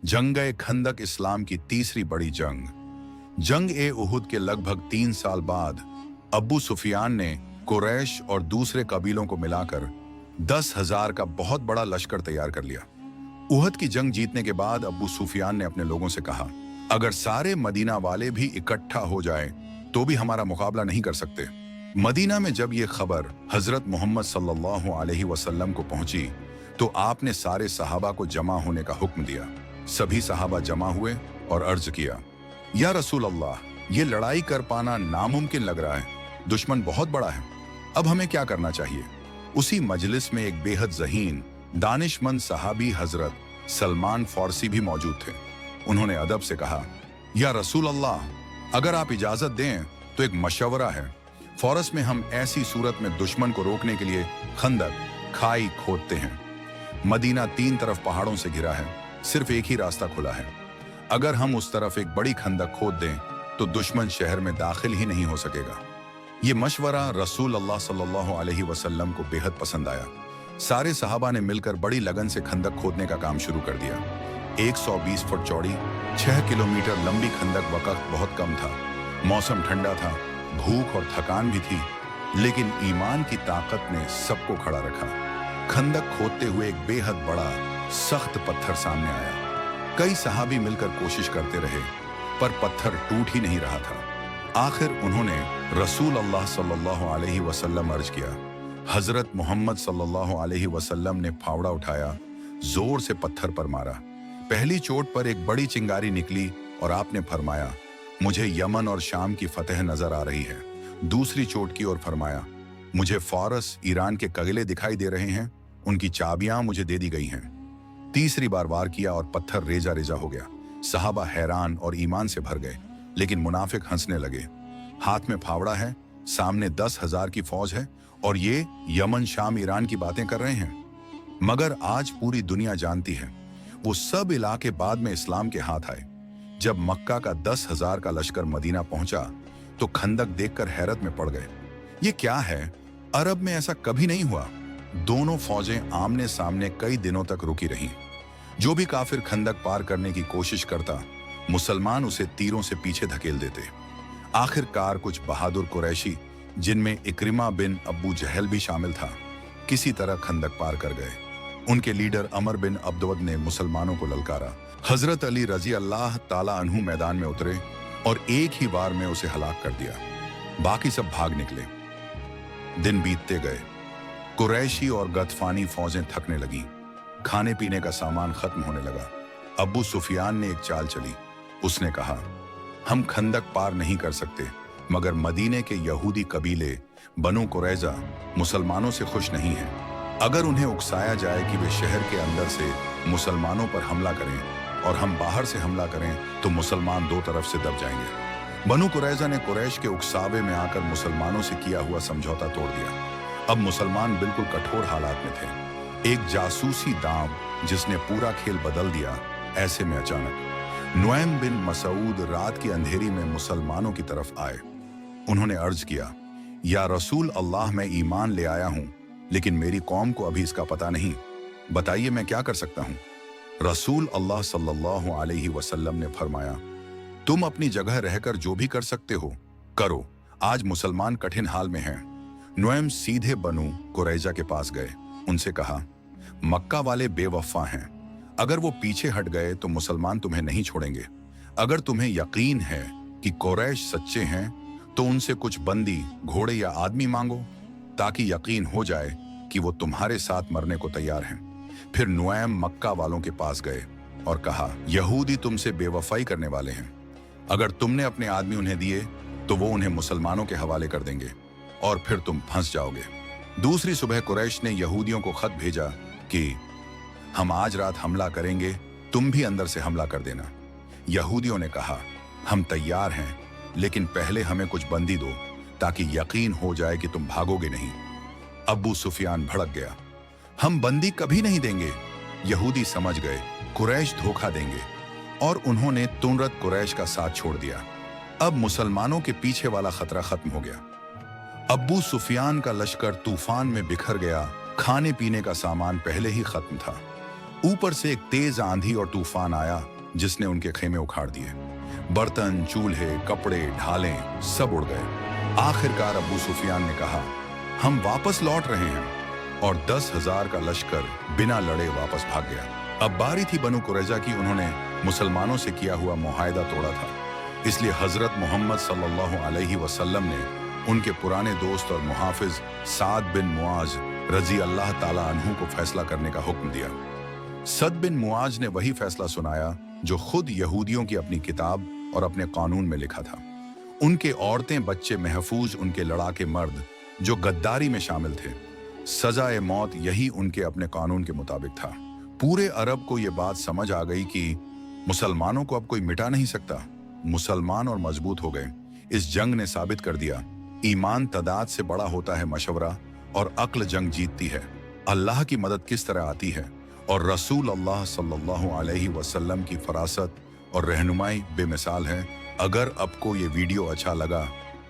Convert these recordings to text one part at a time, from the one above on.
जंग-ए खंदक इस्लाम की तीसरी बड़ी जंग। जंग-ए-उहुद के लगभग 3 साल बाद अब्बू सुफियान ने कुरैश और दूसरे कबीलों को मिलाकर 10,000 का बहुत बड़ा लश्कर तैयार कर लिया। उहद की जंग जीतने के बाद अब्बू सुफियान ने अपने लोगों से कहा, अगर सारे मदीना वाले भी इकट्ठा हो जाएं, तो भी हमारा मुकाबला नहीं कर सकते। मदीना में जब ये खबर हजरत मोहम्मद सल्लल्लाहु अलैहि वसल्लम को पहुंची, तो आपने सारे सहाबा को जमा होने का हुक्म दिया। सभी सहाबा जमा हुए और अर्ज किया, या रसूल अल्लाह, ये लड़ाई कर पाना नामुमकिन लग रहा है, दुश्मन बहुत बड़ा है, अब हमें क्या करना चाहिए। उसी मजलिस में एक बेहद ज़हीन दानिशमंद सहाबी हजरत सलमान फारसी भी मौजूद थे। उन्होंने अदब से कहा, या रसूल अल्लाह, अगर आप इजाजत दें तो एक मशवरा है। फौरस में हम ऐसी सूरत में दुश्मन को रोकने के लिए खंदक खाई खोदते हैं। मदीना 3 तरफ पहाड़ों से घिरा है, सिर्फ एक ही रास्ता खुला है। अगर हम उस तरफ एक बड़ी खंदक खोद दें तो दुश्मन शहर में दाखिल ही नहीं हो सकेगा। ये मशवरा रसूल अल्लाह सल्लल्लाहु अलैहि वसल्लम को बेहद पसंद आया। सारे सहाबा ने मिलकर बड़ी लगन से खंदक खोदने का काम शुरू कर दिया। 120 फुट चौड़ी, 6 किलोमीटर लंबी खंदक वक्त बहुत कम था। मौसम ठंडा था, भूख और थकान भी थी, लेकिन ईमान की ताकत ने सबको खड़ा रखा। खंदक खोदते हुए एक बेहद बड़ा सख्त पत्थर सामने आया। कई सहाबी मिलकर कोशिश करते रहे, पर पत्थर टूट ही नहीं रहा था। आखिर उन्होंने रसूल अल्लाह सल्लल्लाहु अलैहि वसल्लम अर्ज किया। हजरत मोहम्मद सल्लल्लाहु अलैहि वसल्लम ने फावड़ा उठाया, जोर से पत्थर पर मारा। पहली चोट पर एक बड़ी चिंगारी निकली और आपने फरमाया, मुझे यमन और शाम की फतेह नजर आ रही है। दूसरी चोट की ओर फरमाया, मुझे फारस ईरान के कगले दिखाई दे रहे हैं, उनकी चाबियां मुझे दे दी गई हैं। तीसरी बार वार किया और पत्थर रेजा रेजा हो गया। सहाबा हैरान और ईमान से भर गए, लेकिन मुनाफिक हंसने लगे। हाथ में फावड़ा है, सामने 10,000 की फौज है और ये यमन शाम ईरान की बातें कर रहे हैं। मगर आज पूरी दुनिया जानती है, वो सब इलाके बाद में इस्लाम के हाथ आए। जब मक्का का 10,000 का लश्कर मदीना पहुंचा तो खंदक देखकर हैरत में पड़ गए। ये क्या है, अरब में ऐसा कभी नहीं हुआ। दोनों फौजें आमने सामने कई दिनों तक रुकी रहीं। जो भी काफिर खंदक पार करने की कोशिश करता, मुसलमान उसे तीरों से पीछे धकेल देते। आखिरकार कुछ बहादुर कुरैशी, जिनमें इक्रिमा बिन अब्बू जहल भी शामिल था, किसी तरह खंदक पार कर गए। उनके लीडर अमर बिन अब्दवद ने मुसलमानों को ललकारा। हजरत अली रजी अल्लाह ताला अन्हु मैदान में उतरे और एक ही वार में उसे हलाक कर दिया। बाकी सब भाग निकले। दिन बीतते गए। कुरैशी और गतफानी फौजें थकने लगीं। खाने पीने का सामान खत्म होने लगा। अब्बू सुफियान ने एक चाल चली। उसने कहा, हम खंदक पार नहीं कर सकते, मगर मदीने के यहूदी कबीले बनु कुरैजा मुसलमानों से खुश नहीं हैं। अगर उन्हें उकसाया जाए कि वे शहर के अंदर से मुसलमानों पर हमला करें और हम बाहर से हमला करें, तो मुसलमान दो तरफ से दब जाएंगे। बनु कुरैजा ने कुरैश के उकसावे में आकर मुसलमानों से किया हुआ समझौता तोड़ दिया। अब मुसलमान बिल्कुल कठोर हालात में थे। एक जासूसी दांव जिसने पूरा खेल बदल दिया। ऐसे में अचानक नुऐम बिन मसूद रात की अंधेरी में मुसलमानों की तरफ आए। उन्होंने अर्ज किया, या रसूल अल्लाह, मैं ईमान ले आया हूं, लेकिन मेरी कौम को अभी इसका पता नहीं। बताइए मैं क्या कर सकता हूं। रसूल अल्लाह सल्लल्लाहु अलैहि वसल्लम ने फरमाया, तुम अपनी जगह रहकर जो भी कर सकते हो करो, आज मुसलमान कठिन हाल में हैं। नुऐम सीधे बनु कुरैजा के पास गए। उनसे कहा, मक्का वाले बेवफा हैं, अगर वो पीछे हट गए तो मुसलमान तुम्हें नहीं छोड़ेंगे। अगर तुम्हें यकीन है कि कुरैश सच्चे हैं तो उनसे कुछ बंदी, घोड़े या आदमी मांगो, ताकि यकीन हो जाए कि वो तुम्हारे साथ मरने को तैयार हैं। फिर नुऐम मक्का वालों के पास गए और कहा, यहूदी तुमसे बेवफाई करने वाले हैं। अगर तुमने अपने आदमी उन्हें दिए तो वो उन्हें मुसलमानों के हवाले कर देंगे और फिर तुम फंस जाओगे। दूसरी सुबह कुरैश ने यहूदियों को खत भेजा कि हम आज रात हमला करेंगे, तुम भी अंदर से हमला कर देना। यहूदियों ने कहा, हम तैयार हैं, लेकिन पहले हमें कुछ बंदी दो ताकि यकीन हो जाए कि तुम भागोगे नहीं। अब्बू सुफियान भड़क गया, हम बंदी कभी नहीं देंगे। यहूदी समझ गए कुरैश धोखा देंगे और उन्होंने तुरंत कुरैश का साथ छोड़ दिया। अब मुसलमानों के पीछे वाला खतरा खत्म हो गया। अब्बू सुफियान का लश्कर तूफान में बिखर गया। खाने पीने का सामान पहले ही खत्म था। ऊपर से एक तेज आंधी और तूफान आया जिसने उनके खेमे उखाड़ दिए। बर्तन, चूल्हे, कपड़े, ढालें सब उड़ गए। आखिरकार अबू सुफियान ने कहा, हम वापस लौट रहे हैं, और 10,000 का लश्कर बिना लड़े वापस भाग गया। अब बारी थी बनु कुरैजा की। उन्होंने मुसलमानों से किया हुआ मुआहदा तोड़ा था, इसलिए हजरत मोहम्मद सल्लल्लाहु अलैहि वसल्लम ने उनके पुराने दोस्त और मुहाफिज साद बिन मुआज रजी अल्लाह ताला अन्हु को फैसला करने का हुक्म दिया। सद बिन मुआज ने वही फैसला सुनाया जो खुद यहूदियों की अपनी किताब और अपने कानून में लिखा था। उनके औरतें, बच्चे महफूज, उनके लड़ाके मर्द जो गद्दारी में शामिल थे, सजाए मौत यही उनके अपने कानून के मुताबिक था। पूरे अरब को यह बात समझ आ गई कि मुसलमानों को अब कोई मिटा नहीं सकता। मुसलमान और मजबूत हो गए। इस जंग ने साबित कर दिया, ईमान तदाद से बड़ा होता है मशवरा, और अक्ल जंग जीतती है। अल्लाह की मदद किस तरह आती है और रसूल अल्लाह सल्लल्लाहु अलैहि वसल्लम की फरासत और रहनुमाई बेमिसाल है। अगर आपको ये वीडियो अच्छा लगा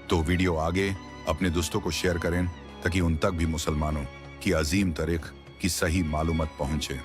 तो वीडियो आगे अपने दोस्तों को शेयर करें ताकि उन तक भी मुसलमानों की अजीम तारीख की सही मालूमात पहुंचे।